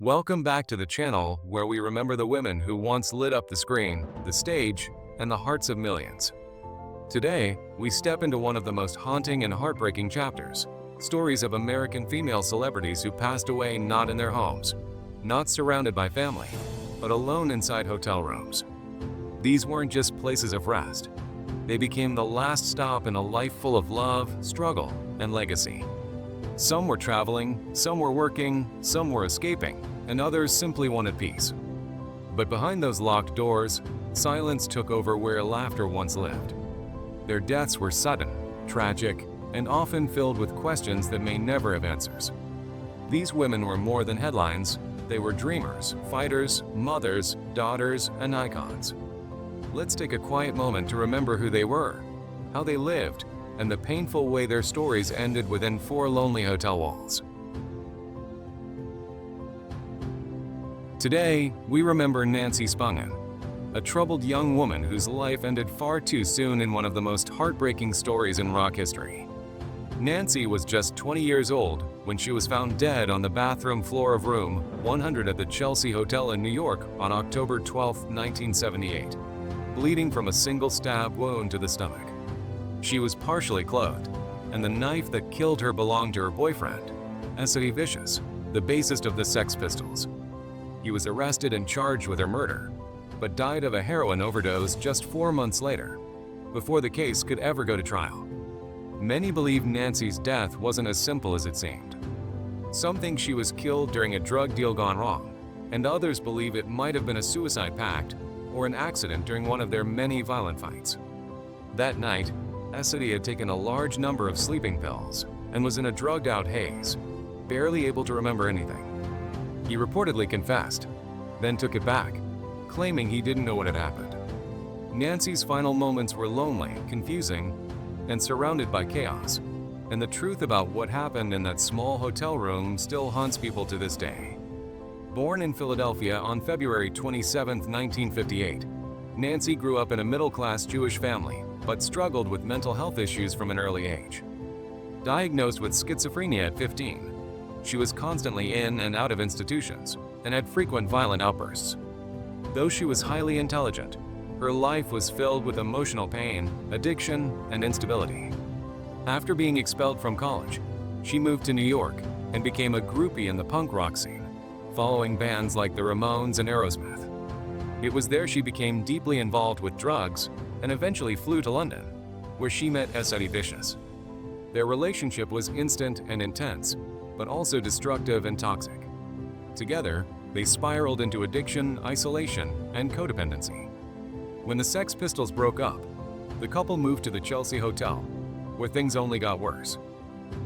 Welcome back to the channel where we remember the women who once lit up the screen, the stage, and the hearts of millions. Today, we step into one of the most haunting and heartbreaking chapters, stories of American female celebrities who passed away not in their homes, not surrounded by family, but alone inside hotel rooms. These weren't just places of rest. They became the last stop in a life full of love, struggle, and legacy. Some were traveling, some were working, some were escaping, and others simply wanted peace. But behind those locked doors, silence took over where laughter once lived. Their deaths were sudden, tragic, and often filled with questions that may never have answers. These women were more than headlines. They were dreamers, fighters, mothers, daughters, and icons. Let's take a quiet moment to remember who they were, how they lived, and the painful way their stories ended within four lonely hotel walls. Today, we remember Nancy Spungen, a troubled young woman whose life ended far too soon in one of the most heartbreaking stories in rock history. Nancy was just 20 years old when she was found dead on the bathroom floor of room 100 at the Chelsea Hotel in New York on October 12, 1978, bleeding from a single stab wound to the stomach. She was partially clothed, and the knife that killed her belonged to her boyfriend, Sid Vicious, the bassist of the Sex Pistols. He was arrested and charged with her murder, but died of a heroin overdose just 4 months later, before the case could ever go to trial. Many believe Nancy's death wasn't as simple as it seemed. Some think she was killed during a drug deal gone wrong, and others believe it might have been a suicide pact or an accident during one of their many violent fights. That night, Sid had taken a large number of sleeping pills and was in a drugged-out haze, barely able to remember anything. He reportedly confessed, then took it back, claiming he didn't know what had happened. Nancy's final moments were lonely, confusing, and surrounded by chaos, and the truth about what happened in that small hotel room still haunts people to this day. Born in Philadelphia on February 27, 1958, Nancy grew up in a middle-class Jewish family, but struggled with mental health issues from an early age. Diagnosed with schizophrenia at 15, she was constantly in and out of institutions and had frequent violent outbursts. Though she was highly intelligent, her life was filled with emotional pain, addiction, and instability. After being expelled from college, she moved to New York and became a groupie in the punk rock scene, following bands like the Ramones and Aerosmith. It was there she became deeply involved with drugs and eventually flew to London, where she met Sid Vicious. Their relationship was instant and intense, but also destructive and toxic. Together, they spiraled into addiction, isolation, and codependency. When the Sex Pistols broke up, the couple moved to the Chelsea Hotel, where things only got worse.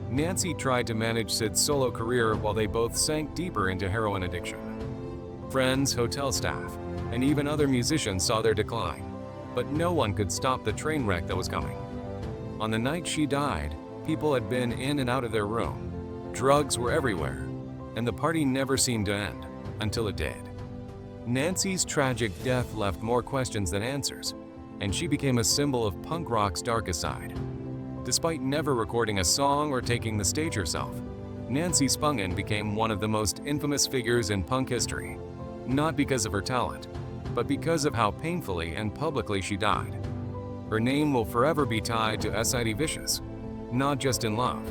Nancy tried to manage Sid's solo career while they both sank deeper into heroin addiction. Friends, hotel staff, and even other musicians saw their decline, but no one could stop the train wreck that was coming. On the night she died, people had been in and out of their room. Drugs were everywhere, and the party never seemed to end, until it did. Nancy's tragic death left more questions than answers, and she became a symbol of punk rock's darkest side. Despite never recording a song or taking the stage herself, Nancy Spungen became one of the most infamous figures in punk history, not because of her talent, but because of how painfully and publicly she died. Her name will forever be tied to Sid Vicious, not just in love,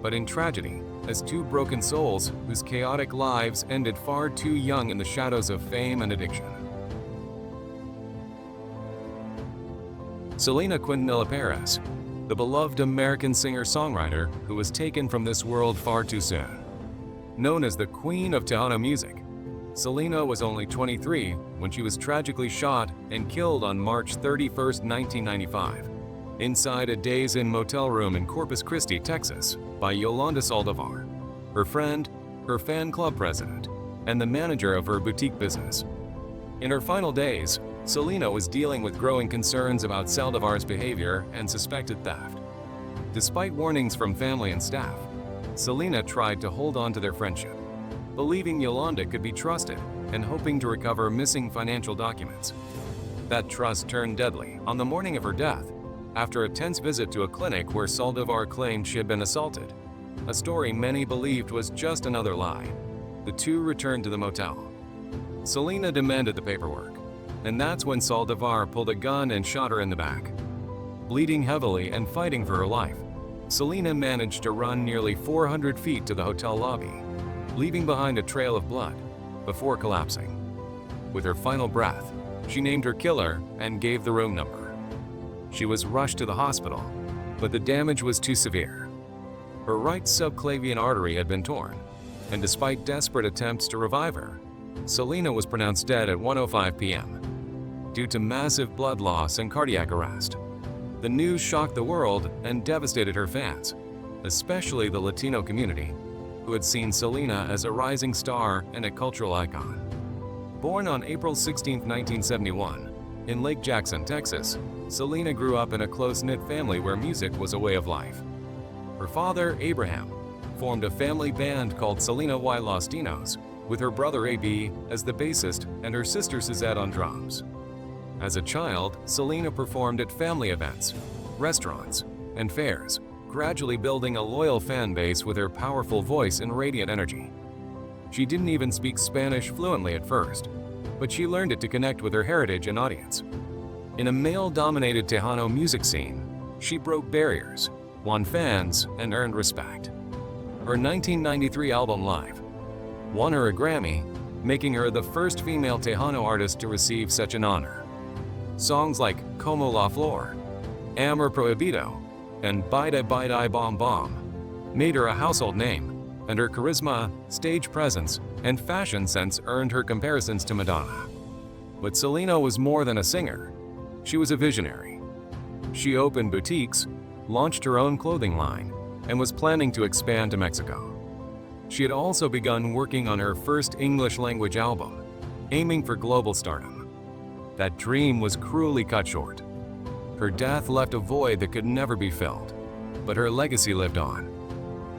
but in tragedy, as two broken souls whose chaotic lives ended far too young in the shadows of fame and addiction. Selena Quintanilla, the beloved American singer-songwriter who was taken from this world far too soon. Known as the Queen of Tejano music, Selena was only 23 when she was tragically shot and killed on March 31, 1995, inside a Days Inn motel room in Corpus Christi, Texas, by Yolanda Saldivar, her friend, her fan club president, and the manager of her boutique business. In her final days, Selena was dealing with growing concerns about Saldivar's behavior and suspected theft. Despite warnings from family and staff, Selena tried to hold on to their friendship, believing Yolanda could be trusted and hoping to recover missing financial documents. That trust turned deadly on the morning of her death, after a tense visit to a clinic where Saldivar claimed she had been assaulted, a story many believed was just another lie. the two returned to the motel. Selena demanded the paperwork, and that's when Saldivar pulled a gun and shot her in the back. Bleeding heavily and fighting for her life, Selena managed to run nearly 400 feet to the hotel lobby, leaving behind a trail of blood before collapsing. With her final breath, she named her killer and gave the room number. She was rushed to the hospital, but the damage was too severe. Her right subclavian artery had been torn, and despite desperate attempts to revive her, Selena was pronounced dead at 1:05 p.m. due to massive blood loss and cardiac arrest. The news shocked the world and devastated her fans, especially the Latino community, who had seen Selena as a rising star and a cultural icon. Born on April 16, 1971, in Lake Jackson, Texas, Selena grew up in a close-knit family where music was a way of life. Her father, Abraham, formed a family band called Selena y Los Dinos, with her brother A.B. as the bassist and her sister Suzette on drums. As a child, Selena performed at family events, restaurants, and fairs, gradually building a loyal fan base with her powerful voice and radiant energy. She didn't even speak Spanish fluently at first, but she learned it to connect with her heritage and audience. In a male-dominated Tejano music scene, she broke barriers, won fans, and earned respect. Her 1993 album Live won her a Grammy, making her the first female Tejano artist to receive such an honor. Songs like Como la Flor, Amor Prohibido, and Baida Baida Bom Bom made her a household name, and her charisma, stage presence, and fashion sense earned her comparisons to Madonna. But Selena was more than a singer. She was a visionary. She opened boutiques, launched her own clothing line, and was planning to expand to Mexico. She had also begun working on her first English-language album, aiming for global stardom. That dream was cruelly cut short. Her death left a void that could never be filled, but her legacy lived on.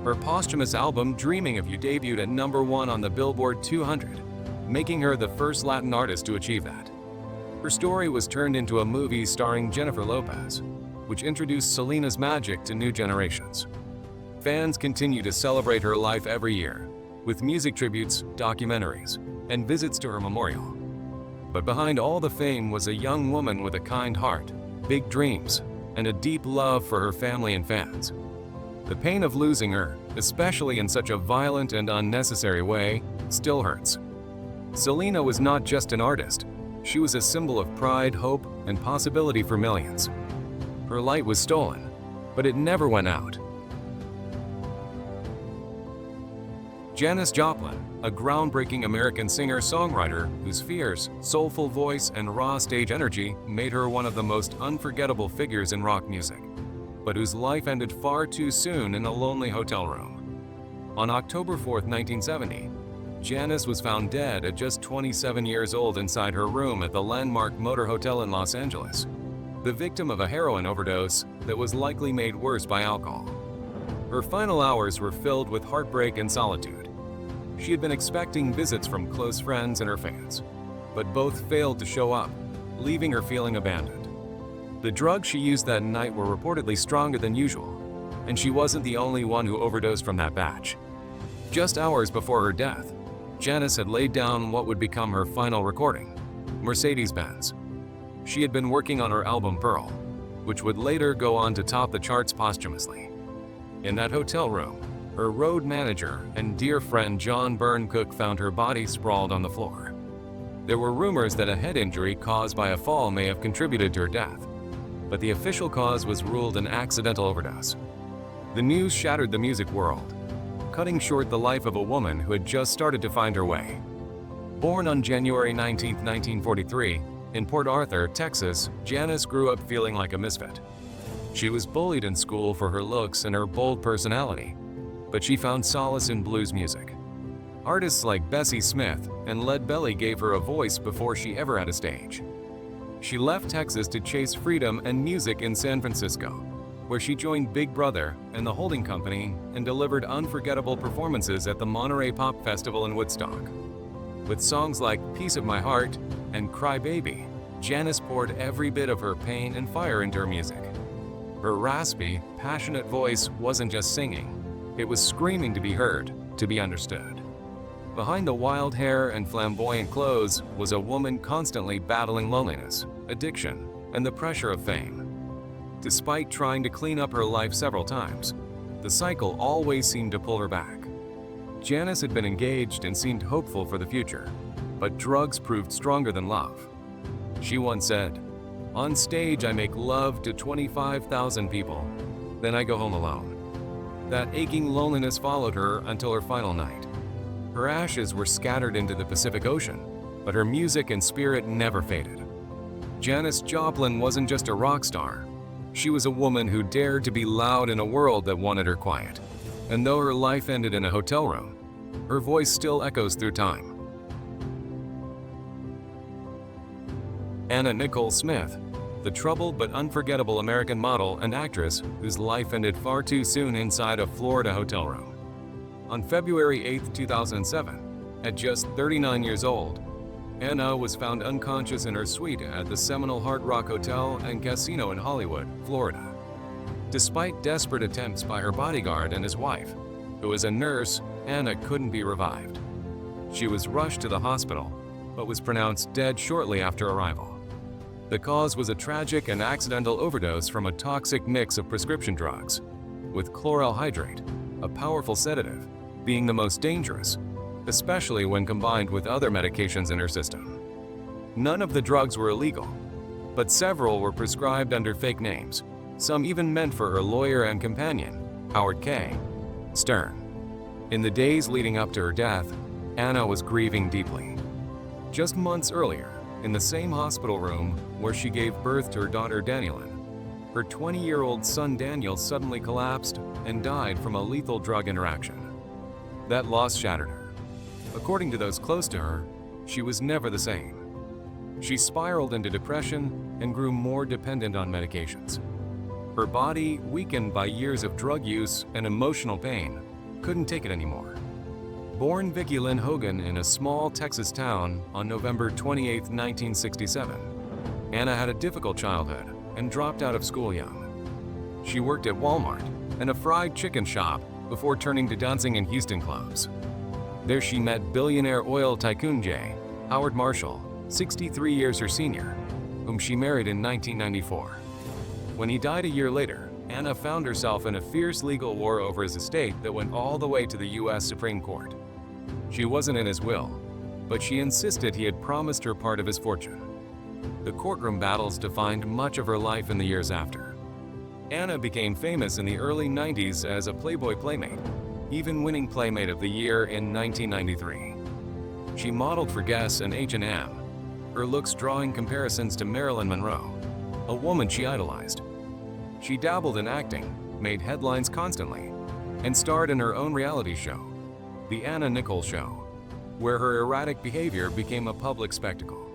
Her posthumous album, Dreaming of You, debuted at #1 on the Billboard 200, making her the first Latin artist to achieve that. Her story was turned into a movie starring Jennifer Lopez, which introduced Selena's magic to new generations. Fans continue to celebrate her life every year, with music tributes, documentaries, and visits to her memorial. But behind all the fame was a young woman with a kind heart, big dreams, and a deep love for her family and fans. The pain of losing her, especially in such a violent and unnecessary way, still hurts. Selena was not just an artist, she was a symbol of pride, hope, and possibility for millions. Her light was stolen, but it never went out. Janis Joplin, a groundbreaking American singer-songwriter whose fierce, soulful voice and raw stage energy made her one of the most unforgettable figures in rock music, but whose life ended far too soon in a lonely hotel room. On October 4, 1970, Janis was found dead at just 27 years old inside her room at the Landmark Motor Hotel in Los Angeles, the victim of a heroin overdose that was likely made worse by alcohol. Her final hours were filled with heartbreak and solitude. She had been expecting visits from close friends and her fans, but both failed to show up, leaving her feeling abandoned. The drugs she used that night were reportedly stronger than usual, and she wasn't the only one who overdosed from that batch. Just hours before her death, Janis had laid down what would become her final recording, Mercedes-Benz. She had been working on her album Pearl, which would later go on to top the charts posthumously. In that hotel room, her road manager and dear friend John Byrne Cook found her body sprawled on the floor. There were rumors that a head injury caused by a fall may have contributed to her death, but the official cause was ruled an accidental overdose. The news shattered the music world, cutting short the life of a woman who had just started to find her way. Born on January 19, 1943, in Port Arthur, Texas, Janis grew up feeling like a misfit. She was bullied in school for her looks and her bold personality, but she found solace in blues music. Artists like Bessie Smith and Lead Belly gave her a voice before she ever had a stage. She left Texas to chase freedom and music in San Francisco, where she joined Big Brother and the Holding Company and delivered unforgettable performances at the Monterey Pop Festival in Woodstock. With songs like Piece of My Heart and Cry Baby, Janis poured every bit of her pain and fire into her music. Her raspy, passionate voice wasn't just singing, it was screaming to be heard, to be understood. Behind the wild hair and flamboyant clothes was a woman constantly battling loneliness, addiction, and the pressure of fame. Despite trying to clean up her life several times, the cycle always seemed to pull her back. Janis had been engaged and seemed hopeful for the future, but drugs proved stronger than love. She once said, "On stage I make love to 25,000 people, then I go home alone." That aching loneliness followed her until her final night. Her ashes were scattered into the Pacific Ocean, but her music and spirit never faded. Janis Joplin wasn't just a rock star. She was a woman who dared to be loud in a world that wanted her quiet. And though her life ended in a hotel room, her voice still echoes through time. Nicole Smith, the troubled but unforgettable American model and actress whose life ended far too soon inside a Florida hotel room. On February 8, 2007, at just 39 years old, Anna was found unconscious in her suite at the Seminole Hard Rock Hotel and Casino in Hollywood, Florida. Despite desperate attempts by her bodyguard and his wife, who was a nurse, Anna couldn't be revived. She was rushed to the hospital, but was pronounced dead shortly after arrival. The cause was a tragic and accidental overdose from a toxic mix of prescription drugs, with chloral hydrate, a powerful sedative, being the most dangerous, especially when combined with other medications in her system. None of the drugs were illegal, but several were prescribed under fake names, some even meant for her lawyer and companion, Howard K. Stern. In the days leading up to her death, Anna was grieving deeply. Just months earlier, in the same hospital room where she gave birth to her daughter Danielyn, her 20-year-old son Daniel suddenly collapsed and died from a lethal drug interaction. That loss shattered her. According to those close to her, she was never the same. She spiraled into depression and grew more dependent on medications. Her body, weakened by years of drug use and emotional pain, couldn't take it anymore. Born Vicki Lynn Hogan in a small Texas town on November 28, 1967, Anna had a difficult childhood and dropped out of school young. She worked at Walmart and a fried chicken shop before turning to dancing in Houston clubs. There she met billionaire oil tycoon J. Howard Marshall, 63 years her senior, whom she married in 1994. When he died a year later, Anna found herself in a fierce legal war over his estate that went all the way to the U.S. Supreme Court. She wasn't in his will, but she insisted he had promised her part of his fortune. The courtroom battles defined much of her life in the years after. Anna became famous in the early 90s as a Playboy playmate, even winning Playmate of the Year in 1993. She modeled for Guess and H&M, her looks drawing comparisons to Marilyn Monroe, a woman she idolized. She dabbled in acting, made headlines constantly, and starred in her own reality show, The Anna Nicole Show, where her erratic behavior became a public spectacle.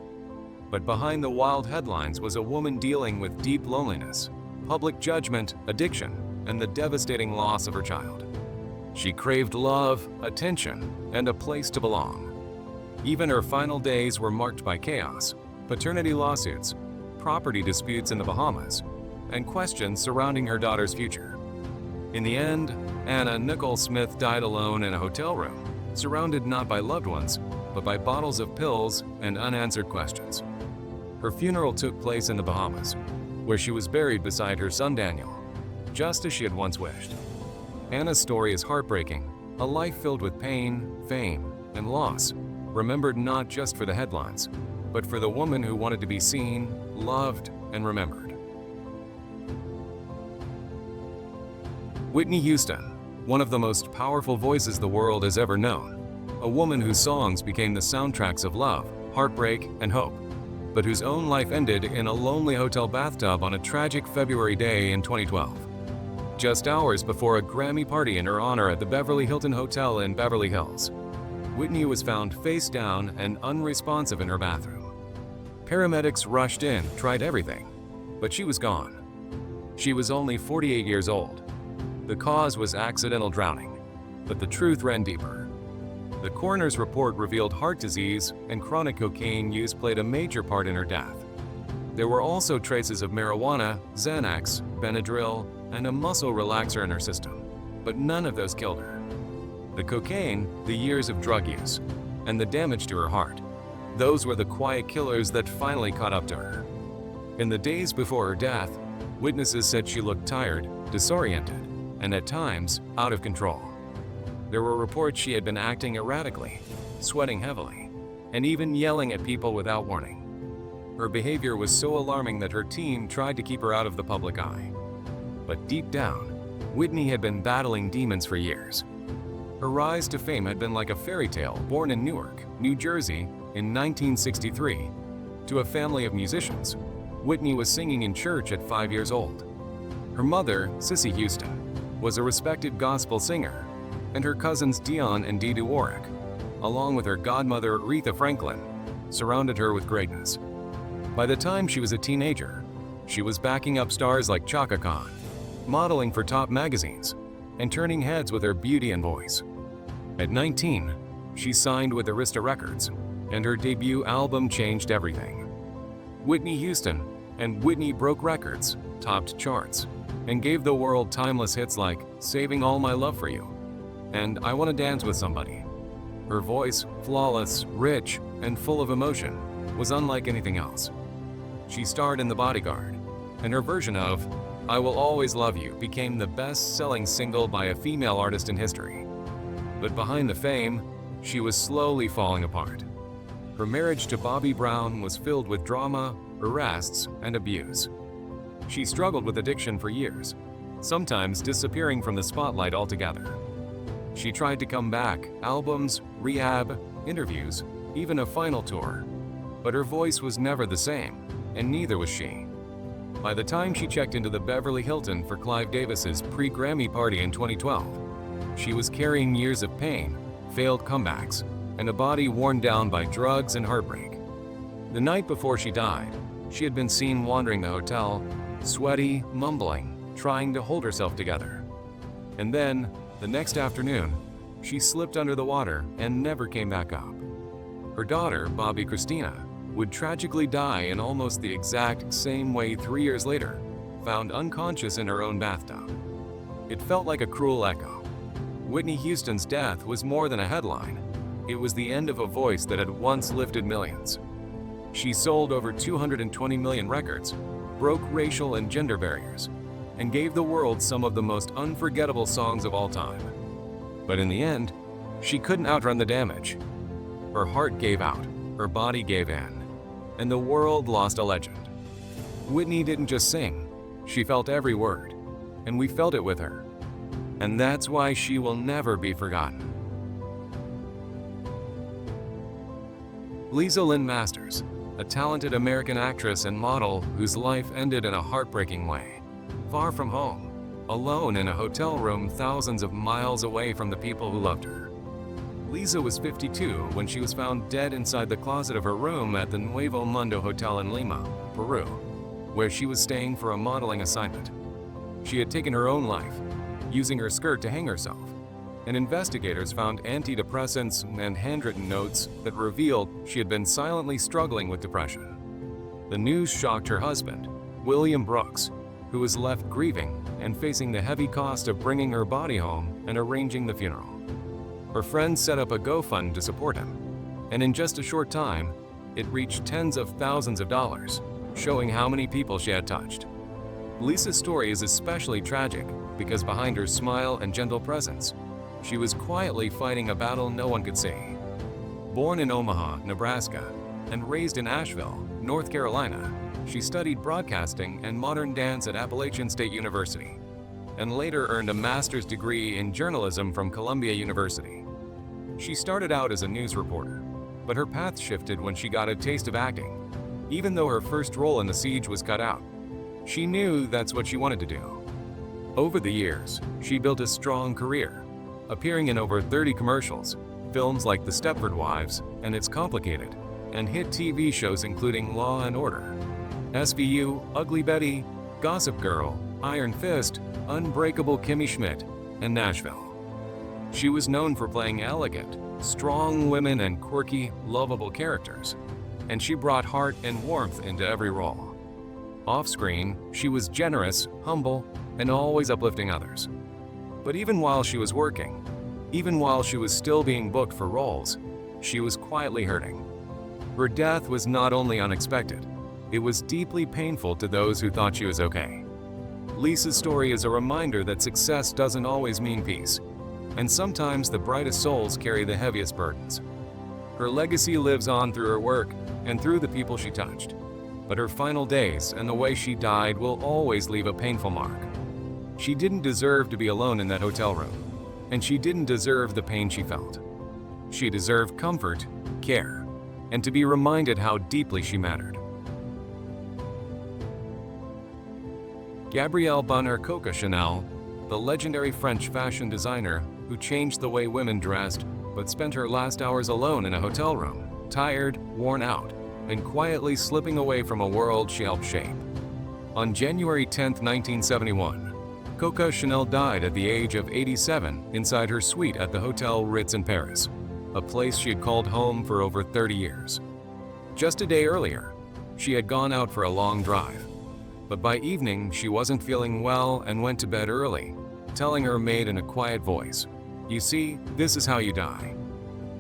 But behind the wild headlines was a woman dealing with deep loneliness, public judgment, addiction, and the devastating loss of her child. She craved love, attention, and a place to belong. Even her final days were marked by chaos, paternity lawsuits, property disputes in the Bahamas, and questions surrounding her daughter's future. In the end, Anna Nicole Smith died alone in a hotel room, surrounded not by loved ones, but by bottles of pills and unanswered questions. Her funeral took place in the Bahamas, where she was buried beside her son Daniel, just as she had once wished. Anna's story is heartbreaking, a life filled with pain, fame, and loss, remembered not just for the headlines, but for the woman who wanted to be seen, loved, and remembered. Whitney Houston, one of the most powerful voices the world has ever known, a woman whose songs became the soundtracks of love, heartbreak, and hope, but whose own life ended in a lonely hotel bathtub on a tragic February day in 2012. Just hours before a Grammy party in her honor at the Beverly Hilton Hotel in Beverly Hills, Whitney was found face down and unresponsive in her bathroom. Paramedics rushed in, tried everything, but she was gone. She was only 48 years old. The cause was accidental drowning, but the truth ran deeper. The coroner's report revealed heart disease and chronic cocaine use played a major part in her death. There were also traces of marijuana, Xanax, Benadryl, and a muscle relaxer in her system, but none of those killed her. The cocaine, the years of drug use, and the damage to her heart. Those were the quiet killers that finally caught up to her. In the days before her death, witnesses said she looked tired, disoriented, and at times, out of control. There were reports she had been acting erratically, sweating heavily, and even yelling at people without warning. Her behavior was so alarming that her team tried to keep her out of the public eye. But deep down, Whitney had been battling demons for years. Her rise to fame had been like a fairy tale born in Newark, New Jersey in 1963. To a family of musicians, Whitney was singing in church at 5 years old. Her mother, Sissy Houston, was a respected gospel singer, and her cousins Dion and Dee Warwick, along with her godmother Aretha Franklin, surrounded her with greatness. By the time she was a teenager, she was backing up stars like Chaka Khan, modeling for top magazines, and turning heads with her beauty and voice. At 19, she signed with Arista Records, and her debut album changed everything. Whitney Houston and Whitney Broke Records topped charts and gave the world timeless hits like Saving All My Love for You and I Want to Dance with Somebody. Her voice, flawless, rich, and full of emotion, was unlike anything else. She starred in The Bodyguard, and her version of I Will Always Love You became the best-selling single by a female artist in history. But behind the fame, she was slowly falling apart. Her marriage to Bobby Brown was filled with drama, arrests, and abuse. She struggled with addiction for years, sometimes disappearing from the spotlight altogether. She tried to come back, albums, rehab, interviews, even a final tour. But her voice was never the same, and neither was she. By the time she checked into the Beverly Hilton for Clive Davis's pre-Grammy party in 2012, she was carrying years of pain, failed comebacks, and a body worn down by drugs and heartbreak. The night before she died, she had been seen wandering the hotel, sweaty, mumbling, trying to hold herself together. And then, the next afternoon, she slipped under the water and never came back up. Her daughter, Bobby Christina, would tragically die in almost the exact same way 3 years later, found unconscious in her own bathtub. It felt like a cruel echo. Whitney Houston's death was more than a headline. It was the end of a voice that had once lifted millions. She sold over 220 million records, broke racial and gender barriers, and gave the world some of the most unforgettable songs of all time. But in the end, she couldn't outrun the damage. Her heart gave out, her body gave in, and the world lost a legend. Whitney didn't just sing, she felt every word, and we felt it with her. And that's why she will never be forgotten. Lisa Lynn Masters, a talented American actress and model whose life ended in a heartbreaking way. Far from home, alone in a hotel room thousands of miles away from the people who loved her. Lisa was 52 when she was found dead inside the closet of her room at the Nuevo Mundo Hotel in Lima, Peru, where she was staying for a modeling assignment. She had taken her own life, using her skirt to hang herself, and investigators found antidepressants and handwritten notes that revealed she had been silently struggling with depression. The news shocked her husband, William Brooks, who was left grieving and facing the heavy cost of bringing her body home and arranging the funeral. Her friends set up a GoFund to support him, and in just a short time, it reached tens of thousands of dollars, showing how many people she had touched. Lisa's story is especially tragic because behind her smile and gentle presence, she was quietly fighting a battle no one could see. Born in Omaha, Nebraska, and raised in Asheville, North Carolina, she studied broadcasting and modern dance at Appalachian State University, and later earned a master's degree in journalism from Columbia University. She started out as a news reporter, but her path shifted when she got a taste of acting. Even though her first role in The Siege was cut out, she knew that's what she wanted to do. Over the years, she built a strong career, appearing in over 30 commercials, films like The Stepford Wives and It's Complicated, and hit TV shows including Law and Order, SVU, Ugly Betty, Gossip Girl, Iron Fist, Unbreakable Kimmy Schmidt, and Nashville. She was known for playing elegant, strong women and quirky, lovable characters, and she brought heart and warmth into every role. Off-screen, she was generous, humble, and always uplifting others. But even while she was working, Even while she was still being booked for roles, she was quietly hurting. Her death was not only unexpected, it was deeply painful to those who thought she was okay. Lisa's story is a reminder that success doesn't always mean peace, and sometimes the brightest souls carry the heaviest burdens. Her legacy lives on through her work and through the people she touched. But her final days and the way she died will always leave a painful mark. She didn't deserve to be alone in that hotel room, and she didn't deserve the pain she felt. She deserved comfort, care, and to be reminded how deeply she mattered. Gabrielle Bonheur Coco Chanel, the legendary French fashion designer who changed the way women dressed but spent her last hours alone in a hotel room, tired, worn out, and quietly slipping away from a world she helped shape. On January 10, 1971, Coco Chanel died at the age of 87 inside her suite at the Hotel Ritz in Paris, a place she had called home for over 30 years. Just a day earlier, she had gone out for a long drive, but by evening she wasn't feeling well and went to bed early, telling her maid in a quiet voice, "You see, this is how you die."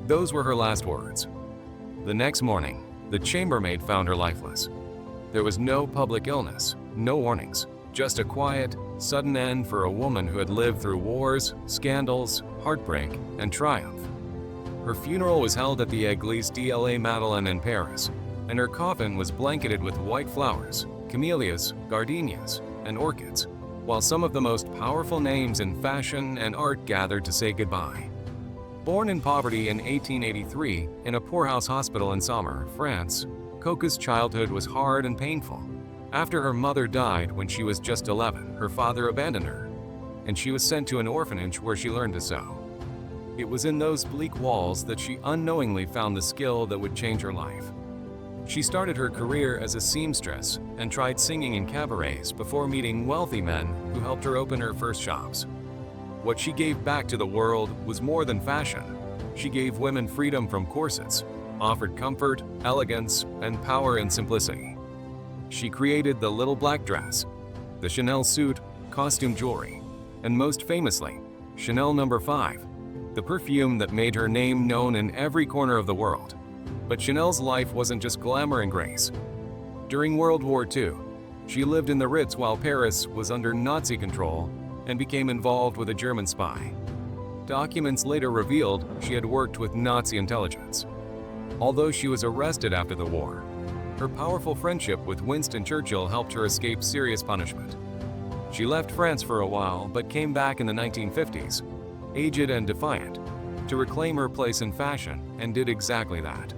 Those were her last words. The next morning, the chambermaid found her lifeless. There was no public illness, no warnings, just a quiet, sudden end for a woman who had lived through wars, scandals, heartbreak, and triumph. Her funeral was held at the Église de la Madeleine in Paris, and her coffin was blanketed with white flowers, camellias, gardenias, and orchids, while some of the most powerful names in fashion and art gathered to say goodbye. Born in poverty in 1883 in a poorhouse hospital in Saumur, France, Coco's childhood was hard and painful. After her mother died when she was just 11, her father abandoned her, and she was sent to an orphanage where she learned to sew. It was in those bleak walls that she unknowingly found the skill that would change her life. She started her career as a seamstress and tried singing in cabarets before meeting wealthy men who helped her open her first shops. What she gave back to the world was more than fashion. She gave women freedom from corsets, offered comfort, elegance, and power in simplicity. She created the little black dress, the Chanel suit, costume jewelry, and most famously, Chanel No. 5, the perfume that made her name known in every corner of the world. But Chanel's life wasn't just glamour and grace. During World War II, she lived in the Ritz while Paris was under Nazi control and became involved with a German spy. Documents later revealed she had worked with Nazi intelligence. Although she was arrested after the war, her powerful friendship with Winston Churchill helped her escape serious punishment. She left France for a while but came back in the 1950s, aged and defiant, to reclaim her place in fashion, and did exactly that.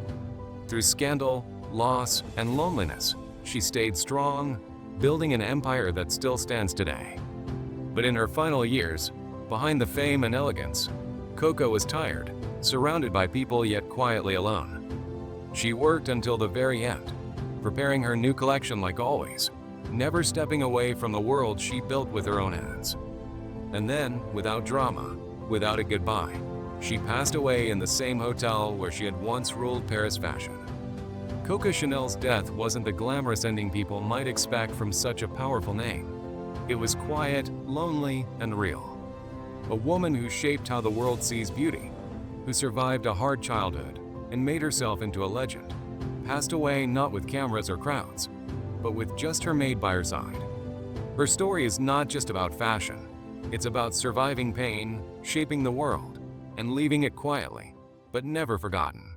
Through scandal, loss, and loneliness, she stayed strong, building an empire that still stands today. But in her final years, behind the fame and elegance, Coco was tired, surrounded by people yet quietly alone. She worked until the very end, preparing her new collection like always, never stepping away from the world she built with her own hands. And then, without drama, without a goodbye, she passed away in the same hotel where she had once ruled Paris fashion. Coco Chanel's death wasn't the glamorous ending people might expect from such a powerful name. It was quiet, lonely, and real. A woman who shaped how the world sees beauty, who survived a hard childhood and made herself into a legend, passed away not with cameras or crowds, but with just her maid by her side. Her story is not just about fashion. It's about surviving pain, shaping the world, and leaving it quietly, but never forgotten.